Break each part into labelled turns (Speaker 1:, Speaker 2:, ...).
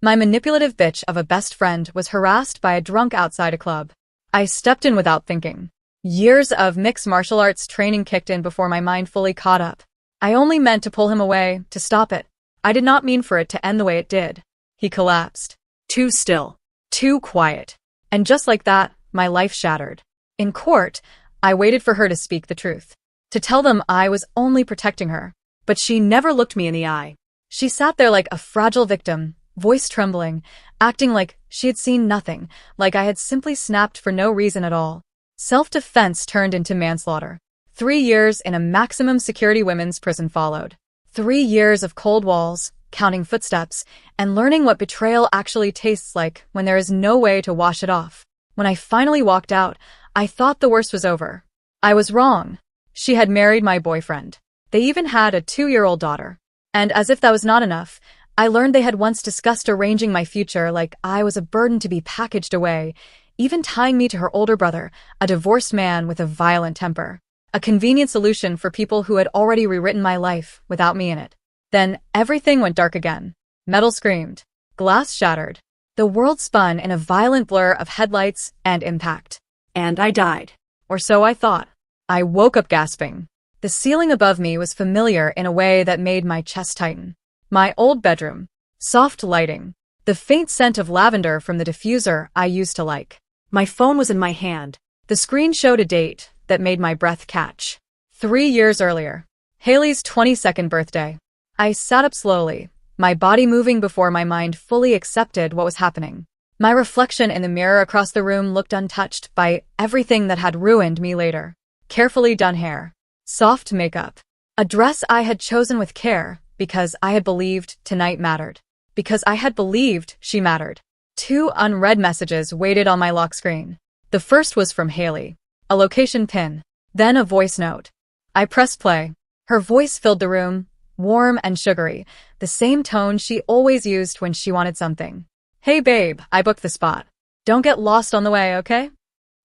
Speaker 1: My manipulative bitch of a best friend was harassed by a drunk outside a club. I stepped in without thinking. Years of mixed martial arts training kicked in before my mind fully caught up. I only meant to pull him away, to stop it. I did not mean for it to end the way it did. He collapsed. Too still. Too quiet. And just like that, my life shattered. In court, I waited for her to speak the truth. To tell them I was only protecting her. But she never looked me in the eye. She sat there like a fragile victim, voice trembling, acting like she had seen nothing, like I had simply snapped for no reason at all. Self-defense turned into manslaughter. 3 years in a maximum security women's prison followed. 3 years of cold walls, counting footsteps, and learning what betrayal actually tastes like when there is no way to wash it off. When I finally walked out, I thought the worst was over. I was wrong. She had married my boyfriend. They even had a 2-year-old daughter. And as if that was not enough, I learned they had once discussed arranging my future like I was a burden to be packaged away, even tying me to her older brother, a divorced man with a violent temper. A convenient solution for people who had already rewritten my life without me in it. Then everything went dark again. Metal screamed. Glass shattered. The world spun in a violent blur of headlights and impact. And I died. Or so I thought. I woke up gasping. The ceiling above me was familiar in a way that made my chest tighten. My old bedroom. Soft lighting. The faint scent of lavender from the diffuser I used to like. My phone was in my hand. The screen showed a date that made my breath catch. 3 years earlier. Haley's 22nd birthday. I sat up slowly, my body moving before my mind fully accepted what was happening. My reflection in the mirror across the room looked untouched by everything that had ruined me later. Carefully done hair. Soft makeup. A dress I had chosen with care because I had believed tonight mattered. Because I had believed she mattered. 2 unread messages waited on my lock screen. The first was from Haley. A location pin. Then a voice note. I pressed play. Her voice filled the room, warm and sugary, the same tone she always used when she wanted something. Hey babe, I booked the spot. Don't get lost on the way, okay?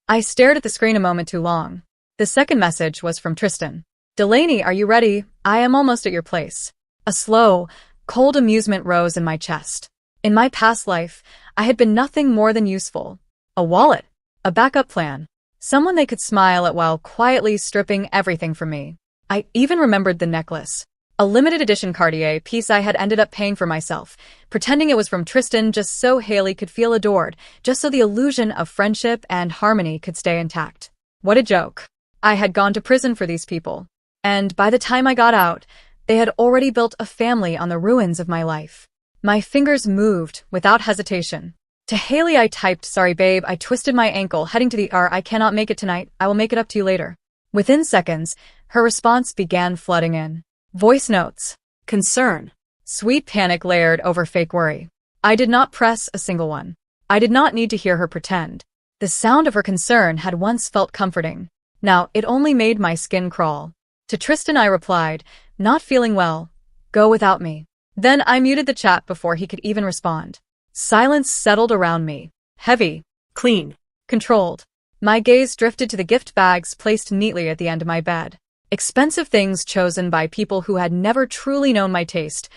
Speaker 1: I stared at the screen a moment too long. The second message was from Tristan. Delaney, are you ready? I am almost at your place. A slow, cold amusement rose in my chest. In my past life, I had been nothing more than useful. A wallet. A backup plan. Someone they could smile at while quietly stripping everything from me. I even remembered the necklace. A limited edition Cartier piece I had ended up paying for myself, pretending it was from Tristan just so Haley could feel adored, just so the illusion of friendship and harmony could stay intact. What a joke. I had gone to prison for these people. And by the time I got out, they had already built a family on the ruins of my life. My fingers moved without hesitation. To Haley I typed, sorry babe, I twisted my ankle heading to the ER, I cannot make it tonight, I will make it up to you later. Within seconds, her response began flooding in. Voice notes. Concern. Sweet panic layered over fake worry. I did not press a single one. I did not need to hear her pretend. The sound of her concern had once felt comforting. Now it only made my skin crawl. To Tristan I replied, not feeling well. Go without me. Then I muted the chat before he could even respond. Silence settled around me. Heavy. Clean. Controlled. My gaze drifted to the gift bags placed neatly at the end of my bed. Expensive things chosen by people who had never truly known my taste,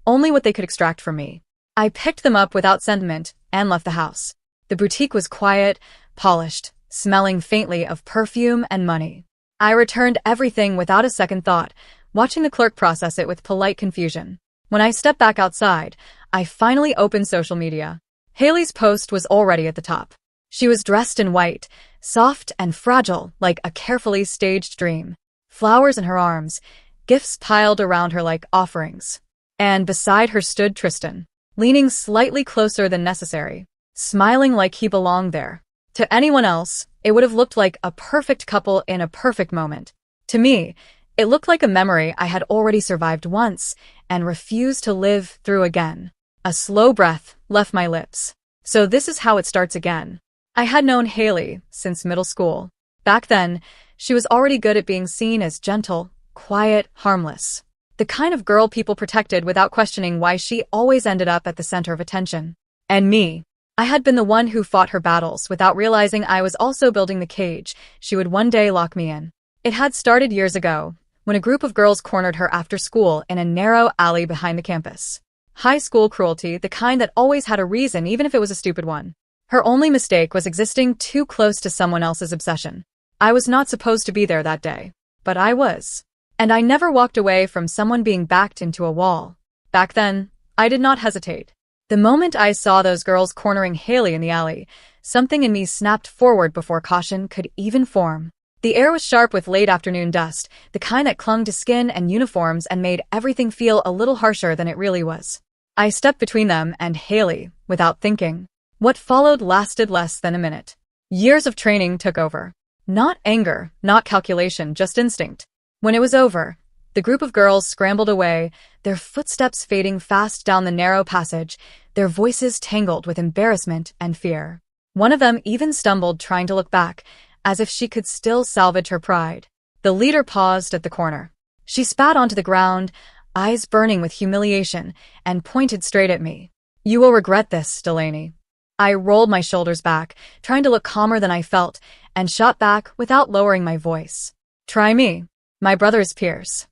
Speaker 1: only what they could extract from me. I picked them up without sentiment and left the house. The boutique was quiet, polished, smelling faintly of perfume and money. I returned everything without a second thought, watching the clerk process it with polite confusion. When I stepped back outside, I finally opened social media. Haley's post was already at the top. She was dressed in white, soft and fragile like a carefully staged dream. Flowers in her arms, gifts piled around her like offerings. And beside her stood Tristan, leaning slightly closer than necessary, smiling like he belonged there. To anyone else, it would have looked like a perfect couple in a perfect moment. To me, it looked like a memory I had already survived once and refused to live through again. A slow breath left my lips. So this is how it starts again. I had known Haley since middle school. Back then, she was already good at being seen as gentle, quiet, harmless. The kind of girl people protected without questioning why she always ended up at the center of attention. And me. I had been the one who fought her battles without realizing I was also building the cage she would one day lock me in. It had started years ago, when a group of girls cornered her after school in a narrow alley behind the campus. High school cruelty, the kind that always had a reason even if it was a stupid one. Her only mistake was existing too close to someone else's obsession. I was not supposed to be there that day, but I was. And I never walked away from someone being backed into a wall. Back then, I did not hesitate. The moment I saw those girls cornering Haley in the alley, something in me snapped forward before caution could even form. The air was sharp with late afternoon dust, the kind that clung to skin and uniforms and made everything feel a little harsher than it really was. I stepped between them and Haley, without thinking. What followed lasted less than a minute. Years of training took over. Not anger, not calculation, just instinct. When it was over, the group of girls scrambled away, their footsteps fading fast down the narrow passage, their voices tangled with embarrassment and fear. One of them even stumbled trying to look back, as if she could still salvage her pride. The leader paused at the corner. She spat onto the ground, eyes burning with humiliation, and pointed straight at me. "You will regret this, Delaney." I rolled my shoulders back, trying to look calmer than I felt, and shot back without lowering my voice. "Try me. My brother is Pierce."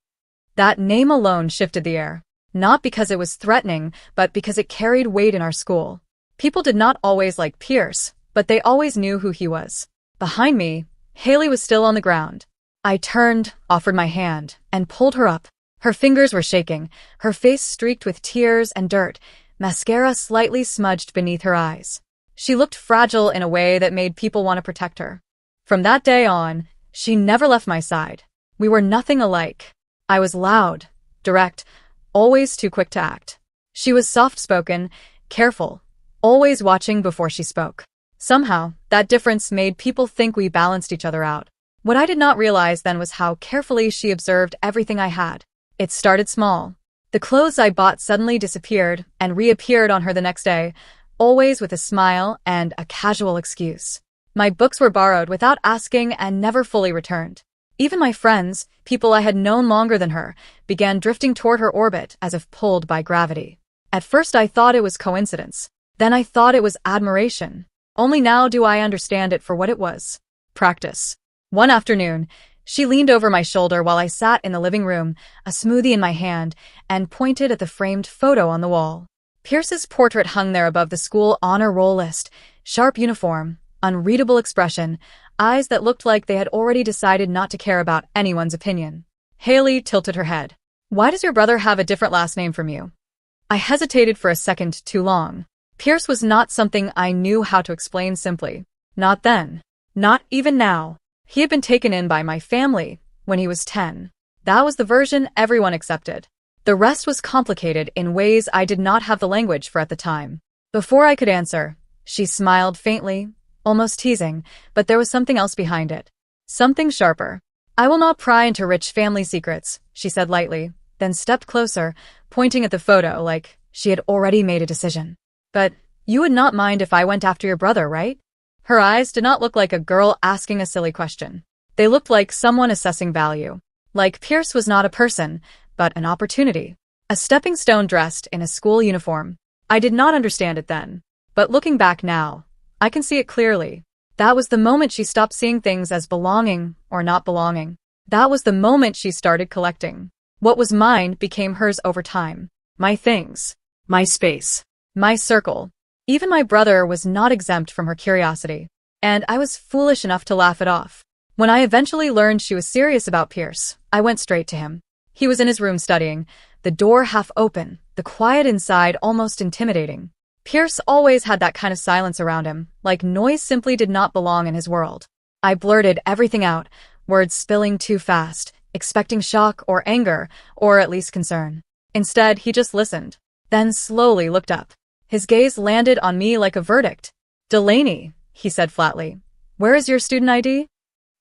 Speaker 1: That name alone shifted the air. Not because it was threatening, but because it carried weight in our school. People did not always like Pierce, but they always knew who he was. Behind me, Haley was still on the ground. I turned, offered my hand, and pulled her up. Her fingers were shaking, her face streaked with tears and dirt, mascara slightly smudged beneath her eyes. She looked fragile in a way that made people want to protect her. From that day on, she never left my side. We were nothing alike. I was loud, direct, always too quick to act. She was soft-spoken, careful, always watching before she spoke. Somehow, that difference made people think we balanced each other out. What I did not realize then was how carefully she observed everything I had. It started small. The clothes I bought suddenly disappeared and reappeared on her the next day, always with a smile and a casual excuse. My books were borrowed without asking and never fully returned. Even my friends, people I had known longer than her, began drifting toward her orbit as if pulled by gravity. At first I thought it was coincidence. Then I thought it was admiration. Only now do I understand it for what it was. Practice. One afternoon, she leaned over my shoulder while I sat in the living room, a smoothie in my hand, and pointed at the framed photo on the wall. Pierce's portrait hung there above the school honor roll list, sharp uniform, unreadable expression, eyes that looked like they had already decided not to care about anyone's opinion. Haley tilted her head. "Why does your brother have a different last name from you?" I hesitated for a second too long. Pierce was not something I knew how to explain simply. Not then. Not even now. He had been taken in by my family when he was 10. That was the version everyone accepted. The rest was complicated in ways I did not have the language for at the time. Before I could answer, she smiled faintly, almost teasing, but there was something else behind it. Something sharper. "I will not pry into rich family secrets," she said lightly, then stepped closer, pointing at the photo like she had already made a decision. "But you would not mind if I went after your brother, right?" Her eyes did not look like a girl asking a silly question. They looked like someone assessing value. Like Pierce was not a person, but an opportunity. A stepping stone dressed in a school uniform. I did not understand it then. But looking back now, I can see it clearly. That was the moment she stopped seeing things as belonging or not belonging. That was the moment she started collecting. What was mine became hers over time. My things. My space. My circle. Even my brother was not exempt from her curiosity, and I was foolish enough to laugh it off. When I eventually learned she was serious about Pierce, I went straight to him. He was in his room studying, the door half open, the quiet inside almost intimidating. Pierce always had that kind of silence around him, like noise simply did not belong in his world. I blurted everything out, words spilling too fast, expecting shock or anger, or at least concern. Instead, he just listened, then slowly looked up. His gaze landed on me like a verdict. "Delaney," he said flatly, "where is your student ID?"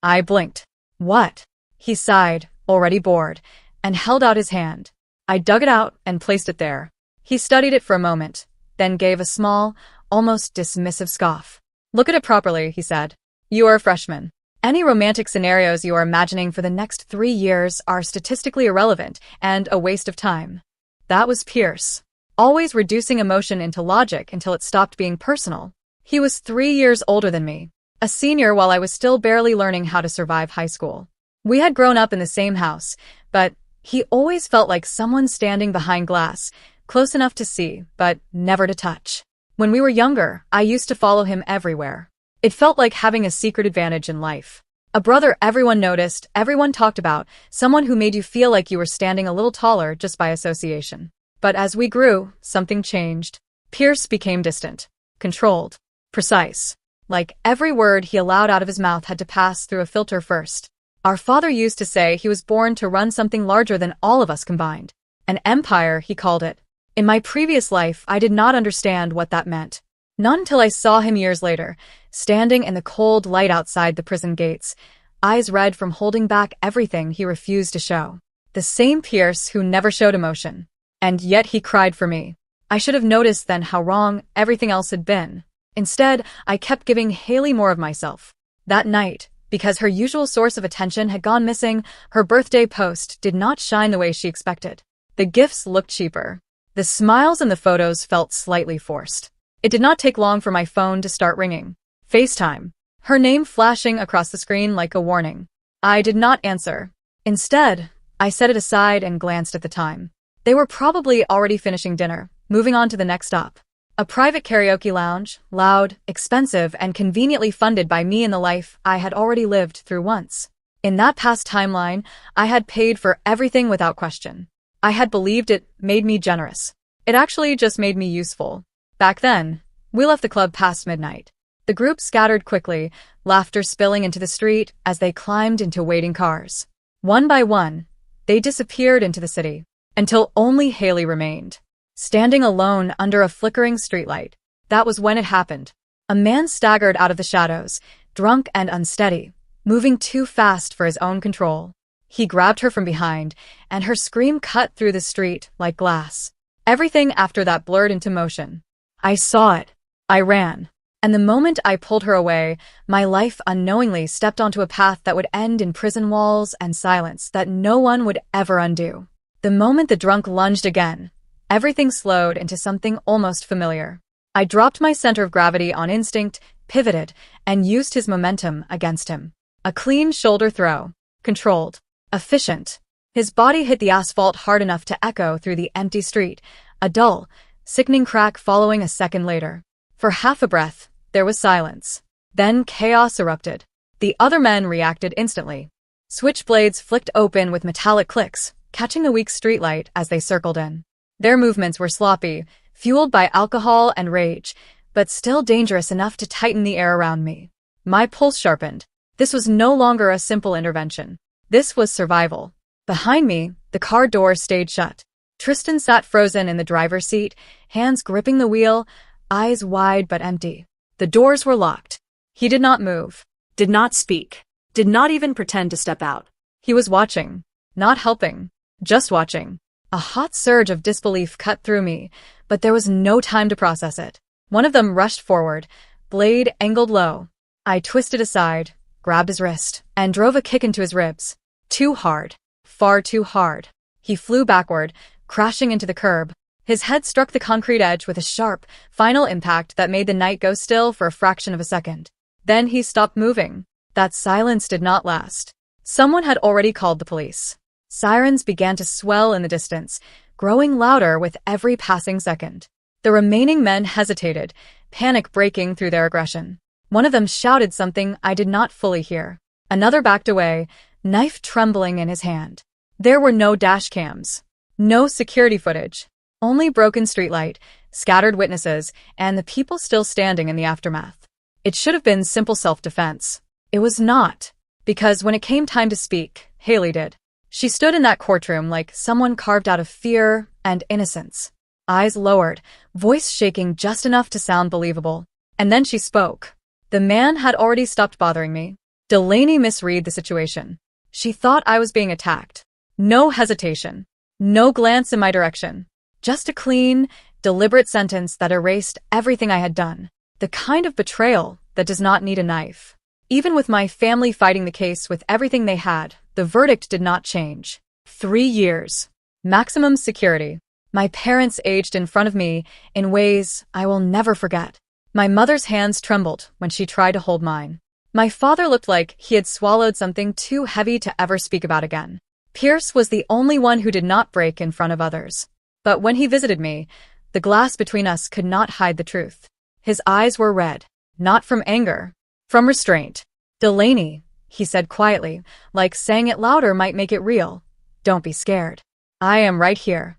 Speaker 1: I blinked. "What?" He sighed, already bored, and held out his hand. I dug it out and placed it there. He studied it for a moment, then gave a small, almost dismissive scoff. "Look at it properly," he said. "You are a freshman. Any romantic scenarios you are imagining for the next 3 years are statistically irrelevant and a waste of time." That was Pierce. Always reducing emotion into logic until it stopped being personal. He was 3 years older than me, a senior while I was still barely learning how to survive high school. We had grown up in the same house, but he always felt like someone standing behind glass, close enough to see, but never to touch. When we were younger, I used to follow him everywhere. It felt like having a secret advantage in life. A brother everyone noticed, everyone talked about, someone who made you feel like you were standing a little taller just by association. But as we grew, something changed. Pierce became distant, controlled, precise. Like every word he allowed out of his mouth had to pass through a filter first. Our father used to say he was born to run something larger than all of us combined. An empire, he called it. In my previous life, I did not understand what that meant. Not until I saw him years later, standing in the cold light outside the prison gates, eyes red from holding back everything he refused to show. The same Pierce who never showed emotion. And yet he cried for me. I should have noticed then how wrong everything else had been. Instead, I kept giving Haley more of myself. That night, because her usual source of attention had gone missing, her birthday post did not shine the way she expected. The gifts looked cheaper. The smiles in the photos felt slightly forced. It did not take long for my phone to start ringing. FaceTime. Her name flashing across the screen like a warning. I did not answer. Instead, I set it aside and glanced at the time. They were probably already finishing dinner, moving on to the next stop. A private karaoke lounge, loud, expensive, and conveniently funded by me in the life I had already lived through once. In that past timeline, I had paid for everything without question. I had believed it made me generous. It actually just made me useful. Back then, we left the club past midnight. The group scattered quickly, laughter spilling into the street as they climbed into waiting cars. One by one, they disappeared into the city, until only Haley remained. Standing alone under a flickering streetlight. That was when it happened. A man staggered out of the shadows, drunk and unsteady, moving too fast for his own control. He grabbed her from behind, and her scream cut through the street like glass. Everything after that blurred into motion. I saw it. I ran. And the moment I pulled her away, my life unknowingly stepped onto a path that would end in prison walls and silence that no one would ever undo. The moment the drunk lunged again, everything slowed into something almost familiar. I dropped my center of gravity on instinct, pivoted, and used his momentum against him. A clean shoulder throw. Controlled. Efficient. His body hit the asphalt hard enough to echo through the empty street, a dull, sickening crack following a second later. For half a breath, there was silence. Then chaos erupted. The other men reacted instantly. Switchblades flicked open with metallic clicks, catching the weak streetlight as they circled in. Their movements were sloppy, fueled by alcohol and rage, but still dangerous enough to tighten the air around me. My pulse sharpened. This was no longer a simple intervention. This was survival. Behind me, the car door stayed shut. Tristan sat frozen in the driver's seat, hands gripping the wheel, eyes wide but empty. The doors were locked. He did not move, did not speak, did not even pretend to step out. He was watching, not helping, just watching. A hot surge of disbelief cut through me, but there was no time to process it. One of them rushed forward, blade angled low. I twisted aside, grabbed his wrist, and drove a kick into his ribs. Too hard. Far too hard. He flew backward, crashing into the curb. His head struck the concrete edge with a sharp, final impact that made the night go still for a fraction of a second. Then he stopped moving. That silence did not last. Someone had already called the police. Sirens began to swell in the distance, growing louder with every passing second. The remaining men hesitated, panic breaking through their aggression. One of them shouted something I did not fully hear. Another backed away, knife trembling in his hand. There were no dash cams. No security footage. Only broken streetlight, scattered witnesses, and the people still standing in the aftermath. It should have been simple self-defense. It was not. Because when it came time to speak, Haley did. She stood in that courtroom like someone carved out of fear and innocence. Eyes lowered, voice shaking just enough to sound believable. And then she spoke. The man had already stopped bothering me. Delaney misread the situation. She thought I was being attacked. No hesitation. No glance in my direction. Just a clean, deliberate sentence that erased everything I had done. The kind of betrayal that does not need a knife. Even with my family fighting the case with everything they had, the verdict did not change. 3 years. Maximum security. My parents aged in front of me in ways I will never forget. My mother's hands trembled when she tried to hold mine. My father looked like he had swallowed something too heavy to ever speak about again. Pierce was the only one who did not break in front of others. But when he visited me, the glass between us could not hide the truth. His eyes were red, not from anger, from restraint. "Delaney," he said quietly, like saying it louder might make it real. "Don't be scared. I am right here."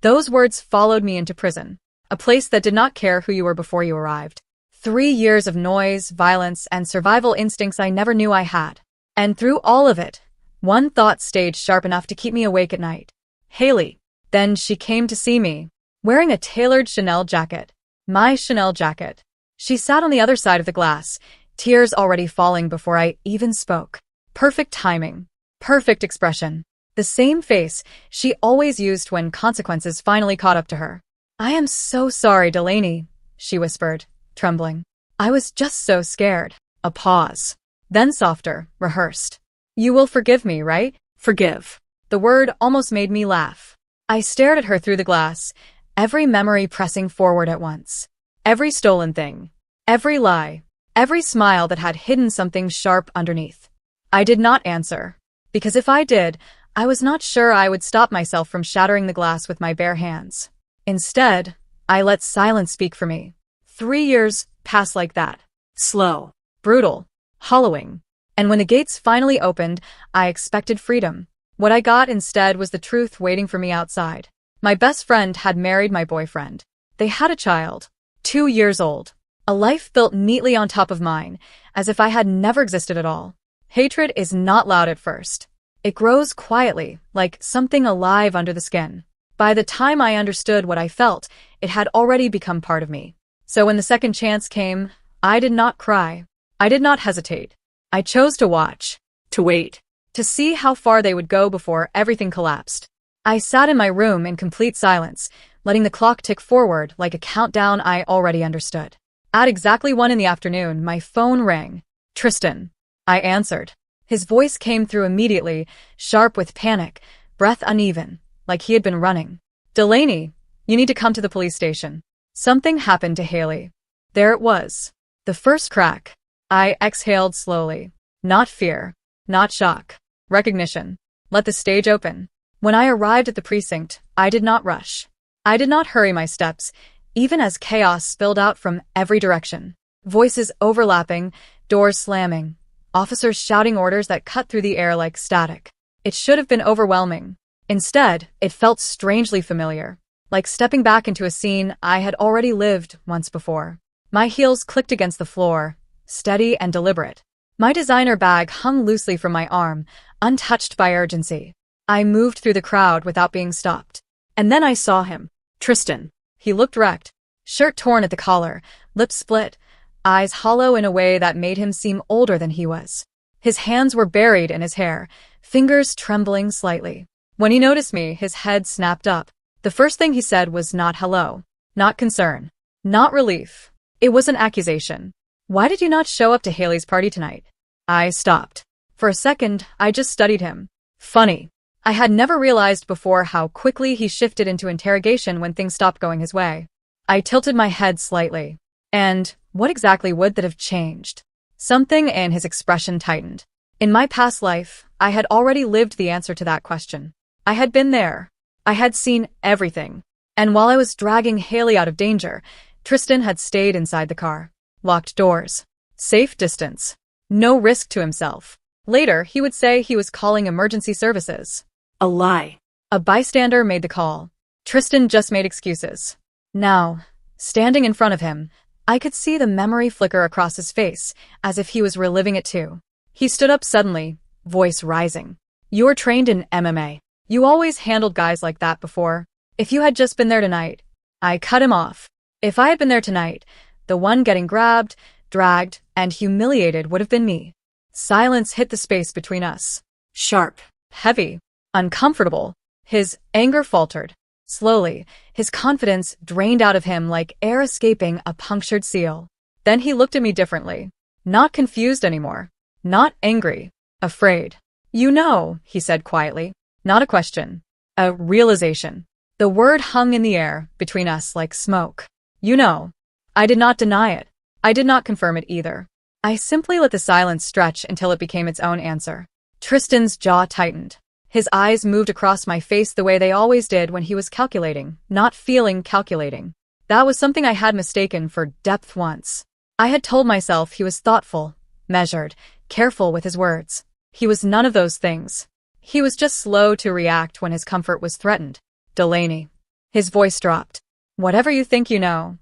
Speaker 1: Those words followed me into prison, a place that did not care who you were before you arrived. 3 years of noise, violence, and survival instincts I never knew I had. And through all of it, one thought stayed sharp enough to keep me awake at night. Haley. Then she came to see me, wearing a tailored Chanel jacket. My Chanel jacket. She sat on the other side of the glass, tears already falling before I even spoke. Perfect timing. Perfect expression. The same face she always used when consequences finally caught up to her. "I am so sorry, Delaney," she whispered, trembling. "I was just so scared." A pause. Then softer, rehearsed. "You will forgive me, right?" Forgive. The word almost made me laugh. I stared at her through the glass, every memory pressing forward at once. Every stolen thing. Every lie. Every smile that had hidden something sharp underneath. I did not answer, because if I did, I was not sure I would stop myself from shattering the glass with my bare hands. Instead, I let silence speak for me. 3 years passed like that. Slow. Brutal. Hollowing. And when the gates finally opened, I expected freedom. What I got instead was the truth waiting for me outside. My best friend had married my boyfriend. They had a child, 2 years old. A life built neatly on top of mine, as if I had never existed at all. Hatred is not loud at first. It grows quietly, like something alive under the skin. By the time I understood what I felt, it had already become part of me. So when the second chance came, I did not cry. I did not hesitate. I chose to watch, to wait, to see how far they would go before everything collapsed. I sat in my room in complete silence, letting the clock tick forward like a countdown I already understood. At exactly 1 in the afternoon, my phone rang. "Tristan." I answered. His voice came through immediately, sharp with panic, breath uneven, like he had been running. "Delaney, you need to come to the police station. Something happened to Haley." There it was. The first crack. I exhaled slowly. Not fear. Not shock. Recognition. Let the stage open. When I arrived at the precinct, I did not rush. I did not hurry my steps, even as chaos spilled out from every direction. Voices overlapping, doors slamming, officers shouting orders that cut through the air like static. It should have been overwhelming. Instead, it felt strangely familiar, like stepping back into a scene I had already lived once before. My heels clicked against the floor, steady and deliberate. My designer bag hung loosely from my arm, untouched by urgency. I moved through the crowd without being stopped. And then I saw him. Tristan. He looked wrecked. Shirt torn at the collar, lips split, eyes hollow in a way that made him seem older than he was. His hands were buried in his hair, fingers trembling slightly. When he noticed me, his head snapped up. The first thing he said was not hello, not concern, not relief. It was an accusation. "Why did you not show up to Haley's party tonight?" I stopped. For a second, I just studied him. Funny. I had never realized before how quickly he shifted into interrogation when things stopped going his way. I tilted my head slightly. And what exactly would that have changed? Something in his expression tightened. In my past life, I had already lived the answer to that question. I had been there. I had seen everything. And while I was dragging Haley out of danger, Tristan had stayed inside the car. Locked doors. Safe distance. No risk to himself. Later, he would say he was calling emergency services. A lie. A bystander made the call. Tristan just made excuses. Now, standing in front of him, I could see the memory flicker across his face, as if he was reliving it too. He stood up suddenly, voice rising. "You were trained in MMA. You always handled guys like that before. If you had just been there tonight." I cut him off. If I had been there tonight, the one getting grabbed, dragged, and humiliated would have been me. Silence hit the space between us. Sharp, heavy, uncomfortable. His anger faltered. Slowly, his confidence drained out of him like air escaping a punctured seal. Then he looked at me differently. Not confused anymore. Not angry. Afraid. "You know," he said quietly. Not a question. A realization. The word hung in the air between us like smoke. "You know." I did not deny it. I did not confirm it either. I simply let the silence stretch until it became its own answer. Tristan's jaw tightened. His eyes moved across my face the way they always did when he was calculating, not feeling calculating. That was something I had mistaken for depth once. I had told myself he was thoughtful, measured, careful with his words. He was none of those things. He was just slow to react when his comfort was threatened. Delaney. His voice dropped. Whatever you think you know.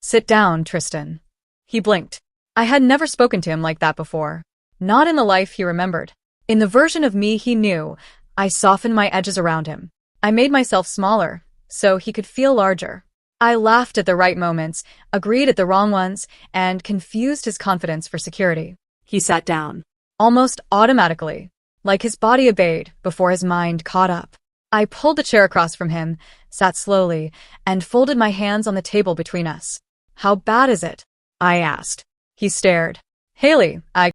Speaker 1: Sit down, Tristan. He blinked. I had never spoken to him like that before. Not in the life he remembered. In the version of me he knew, I softened my edges around him. I made myself smaller, so he could feel larger. I laughed at the right moments, agreed at the wrong ones, and confused his confidence for security. He sat down. Almost automatically, like his body obeyed before his mind caught up. I pulled the chair across from him, sat slowly, and folded my hands on the table between us. How bad is it? I asked. He stared. Haley, I